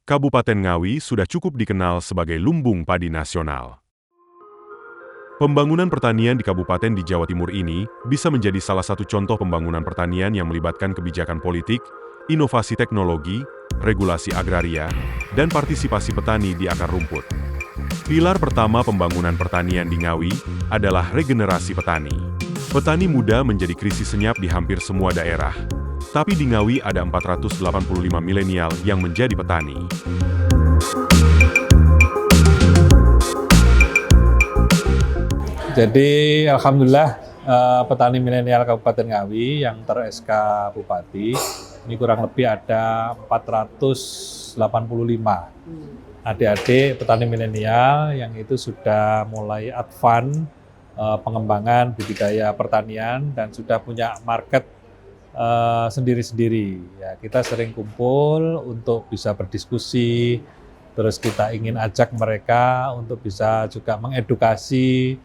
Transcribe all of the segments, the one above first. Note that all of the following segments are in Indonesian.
Kabupaten Ngawi sudah cukup dikenal sebagai lumbung padi nasional. Pembangunan pertanian di kabupaten di Jawa Timur ini bisa menjadi salah satu contoh pembangunan pertanian yang melibatkan kebijakan politik, inovasi teknologi, regulasi agraria, dan partisipasi petani di akar rumput. Pilar pertama pembangunan pertanian di Ngawi adalah regenerasi petani. Petani muda menjadi krisis senyap di hampir semua daerah. Tapi di Ngawi ada 485 milenial yang menjadi petani. Jadi alhamdulillah petani milenial Kabupaten Ngawi yang ter-SK Bupati ini kurang lebih ada 485 adik-adik petani milenial yang itu sudah mulai advance pengembangan budidaya pertanian dan sudah punya market sendiri-sendiri. Ya, kita sering kumpul untuk bisa berdiskusi, terus kita ingin ajak mereka untuk bisa juga mengedukasi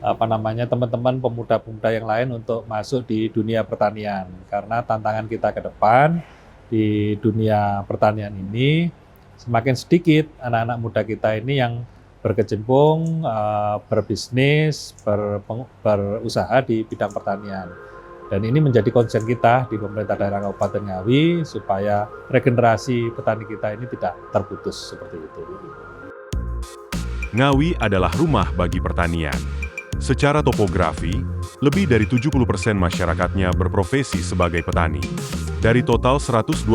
teman-teman pemuda-pemuda yang lain untuk masuk di dunia pertanian. Karena tantangan kita ke depan di dunia pertanian ini semakin sedikit anak-anak muda kita ini yang berkecimpung, berbisnis, berusaha di bidang pertanian. Dan ini menjadi concern kita di pemerintah daerah Kabupaten Ngawi supaya regenerasi petani kita ini tidak terputus seperti itu. Ngawi adalah rumah bagi pertanian. Secara topografi, lebih dari 70% masyarakatnya berprofesi sebagai petani. Dari total 129.000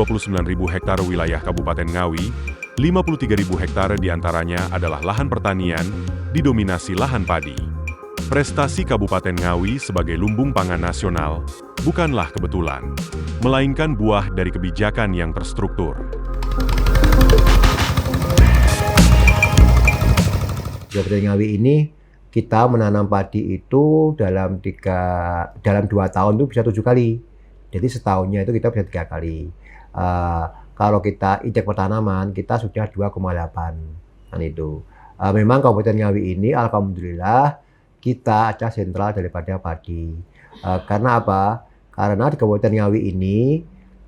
hektare wilayah Kabupaten Ngawi, 53.000 hektare diantaranya adalah lahan pertanian, didominasi lahan padi. Prestasi Kabupaten Ngawi sebagai lumbung pangan nasional bukanlah kebetulan, melainkan buah dari kebijakan yang terstruktur. Kabupaten Ngawi ini kita menanam padi itu dalam 2 tahun itu bisa 7 kali. Jadi setahunnya itu kita bisa 3 kali. Kalau kita indeks pertanaman kita sudah 2,8 kan itu. Memang Kabupaten Ngawi ini alhamdulillah kita ada sentral daripada padi. Karena apa? Karena di Kabupaten Ngawi ini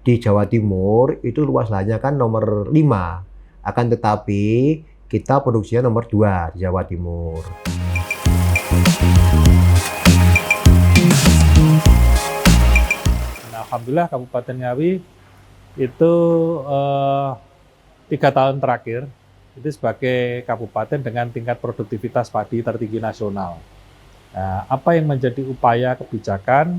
di Jawa Timur itu luas lahannya kan nomor 5. Akan tetapi kita produksinya nomor 2 di Jawa Timur. Nah, alhamdulillah Kabupaten Ngawi itu 3 tahun terakhir itu sebagai kabupaten dengan tingkat produktivitas padi tertinggi nasional. Nah, apa yang menjadi upaya kebijakan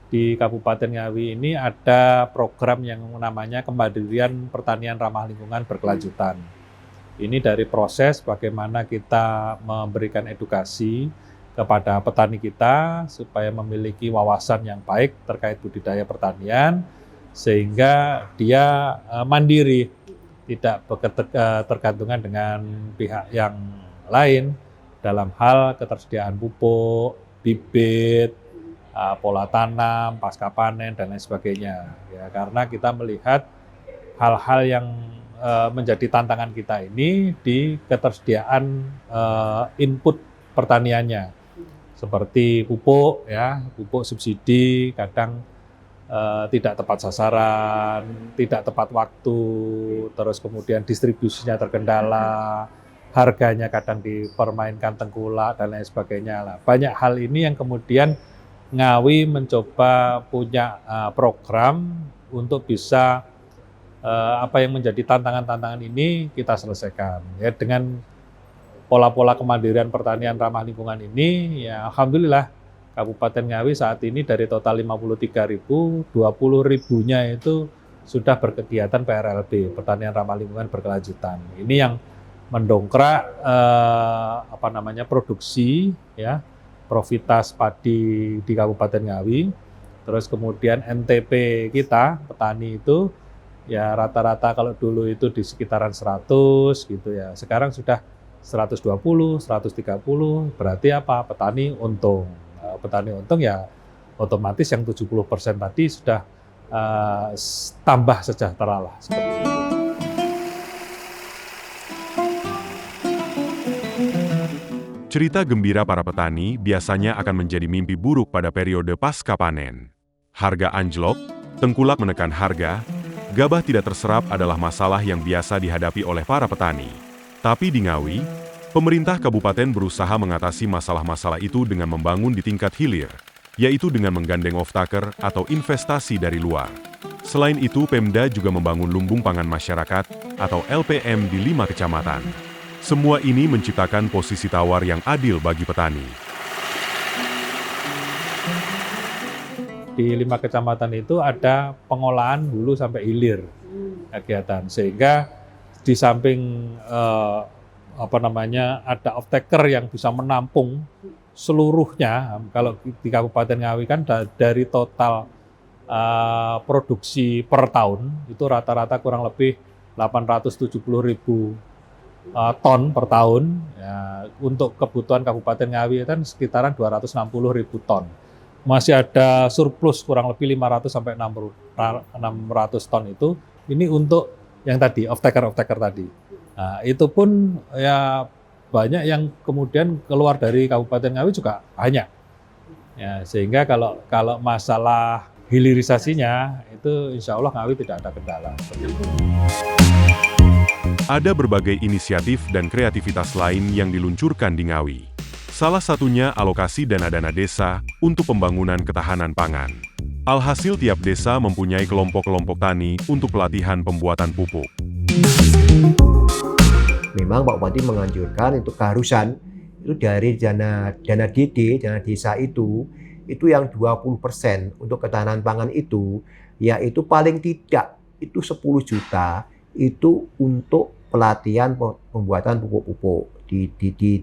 di Kabupaten Ngawi ini ada program yang namanya Kemandirian Pertanian Ramah Lingkungan Berkelanjutan. Ini dari proses bagaimana kita memberikan edukasi kepada petani kita supaya memiliki wawasan yang baik terkait budidaya pertanian sehingga dia mandiri, tidak tergantungan dengan pihak yang lain dalam hal ketersediaan pupuk, bibit, pola tanam, pasca panen dan lain sebagainya. Ya, karena kita melihat hal-hal yang menjadi tantangan kita ini di ketersediaan input pertaniannya, seperti pupuk, ya, pupuk subsidi kadang tidak tepat sasaran, tidak tepat waktu, terus kemudian distribusinya terkendala, harganya kadang dipermainkan tengkulak dan lain sebagainya. Lah, banyak hal ini yang kemudian Ngawi mencoba punya program untuk bisa apa yang menjadi tantangan-tantangan ini kita selesaikan. Ya, dengan pola-pola kemandirian pertanian ramah lingkungan ini, ya alhamdulillah Kabupaten Ngawi saat ini dari total 53.000, 20.000-nya itu sudah berkegiatan PRLB, Pertanian Ramah Lingkungan Berkelanjutan. Ini yang mendongkrak produksi, ya, profitas padi di Kabupaten Ngawi. Terus kemudian NTP kita petani itu ya rata-rata kalau dulu itu di sekitaran 100 gitu ya. Sekarang sudah 120, 130, berarti apa? Petani untung. Petani untung ya otomatis yang 70% tadi sudah tambah sejahtera lah seperti itu. Cerita gembira para petani biasanya akan menjadi mimpi buruk pada periode pasca panen. Harga anjlok, tengkulak menekan harga, gabah tidak terserap adalah masalah yang biasa dihadapi oleh para petani. Tapi di Ngawi, pemerintah kabupaten berusaha mengatasi masalah-masalah itu dengan membangun di tingkat hilir, yaitu dengan menggandeng off-taker atau investasi dari luar. Selain itu, Pemda juga membangun lumbung pangan masyarakat atau LPM di 5 kecamatan. Semua ini menciptakan posisi tawar yang adil bagi petani. Di 5 kecamatan itu ada pengolahan hulu sampai hilir kegiatan, sehingga di samping ada off-taker yang bisa menampung seluruhnya. Kalau di Kabupaten Ngawi kan dari total produksi per tahun itu rata-rata kurang lebih 870.000 ton per tahun. Ya, untuk kebutuhan Kabupaten Ngawi kan sekitaran 260.000 ton. Masih ada surplus kurang lebih 500 sampai 600 ton itu. Ini untuk yang tadi off-taker tadi. Nah, itu pun ya banyak yang kemudian keluar dari Kabupaten Ngawi juga banyak. Ya, sehingga kalau masalah hilirisasinya itu insya Allah Ngawi tidak ada kendala. Ada berbagai inisiatif dan kreativitas lain yang diluncurkan di Ngawi. Salah satunya alokasi dana-dana desa untuk pembangunan ketahanan pangan. Alhasil tiap desa mempunyai kelompok-kelompok tani untuk pelatihan pembuatan pupuk. Memang Pak Bupati menganjurkan untuk keharusan itu dari dana DD, dana desa itu yang 20% untuk ketahanan pangan itu, yaitu paling tidak itu 10 juta itu untuk pelatihan pembuatan pupuk-pupuk di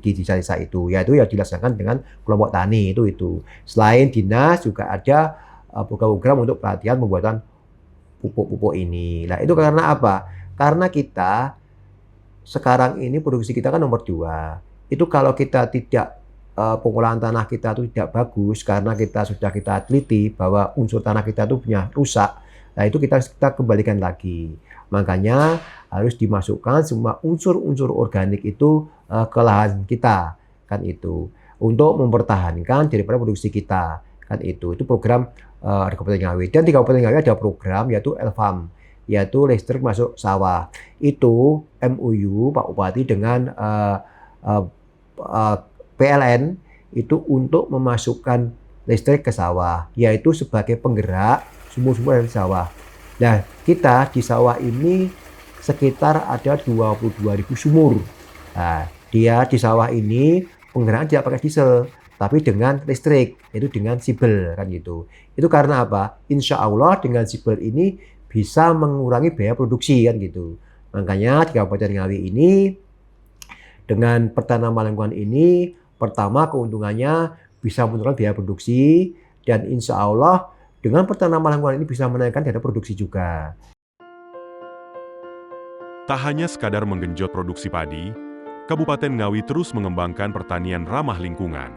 desa-desa itu, yaitu yang dilaksanakan dengan kelompok tani itu. Selain dinas juga ada program untuk pelatihan pembuatan pupuk-pupuk ini. Nah, itu karena apa? Karena kita sekarang ini produksi kita kan nomor 2. Itu kalau kita tidak pengolahan tanah kita itu tidak bagus karena kita teliti bahwa unsur tanah kita itu punya rusak. Nah, itu kita kembalikan lagi. Makanya harus dimasukkan semua unsur-unsur organik itu ke lahan kita, kan itu. Untuk mempertahankan daripada produksi kita, kan itu. Itu program di Kabupaten Ngawi. Dan di Kabupaten Ngawi ada program yaitu LFAM, yaitu listrik masuk sawah. Itu MOU Pak Bupati dengan PLN itu untuk memasukkan listrik ke sawah, yaitu sebagai penggerak sumur-sumur dari sawah. Nah, kita di sawah ini sekitar ada 22.000 sumur. Nah, dia di sawah ini penggeraknya tidak pakai diesel, tapi dengan listrik, yaitu dengan sibel, kan gitu. Itu karena apa? Insya Allah dengan sibel ini bisa mengurangi biaya produksi, kan gitu. Makanya di Kabupaten Ngawi ini dengan pertanaman lingkungan ini, pertama keuntungannya bisa menurunkan biaya produksi, dan insya Allah dengan pertanaman lingkungan ini bisa menaikkan dana produksi juga. Tak hanya sekadar menggenjot produksi padi, Kabupaten Ngawi terus mengembangkan pertanian ramah lingkungan.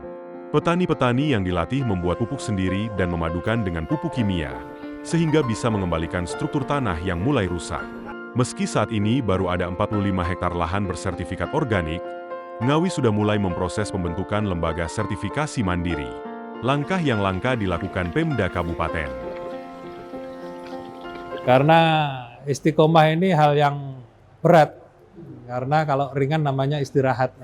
Petani-petani yang dilatih membuat pupuk sendiri dan memadukan dengan pupuk kimia, sehingga bisa mengembalikan struktur tanah yang mulai rusak. Meski saat ini baru ada 45 hektar lahan bersertifikat organik, Ngawi sudah mulai memproses pembentukan lembaga sertifikasi mandiri. Langkah yang langka dilakukan Pemda Kabupaten. Karena istiqomah ini hal yang berat, karena kalau ringan namanya istirahat.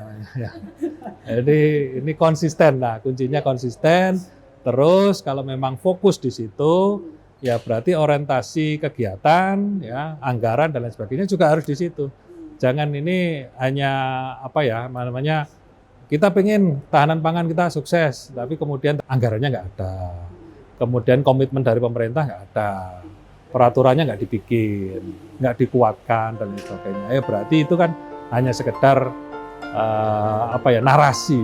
Jadi ini konsisten, nah kuncinya konsisten. Terus kalau memang fokus di situ, ya berarti orientasi kegiatan, ya anggaran dan lain sebagainya juga harus di situ. Jangan ini hanya kita pengen tahanan pangan kita sukses, tapi kemudian anggarannya nggak ada, kemudian komitmen dari pemerintah nggak ada, peraturannya nggak dibikin, nggak dikuatkan dan lain sebagainya. Ya berarti itu kan hanya sekedar narasi.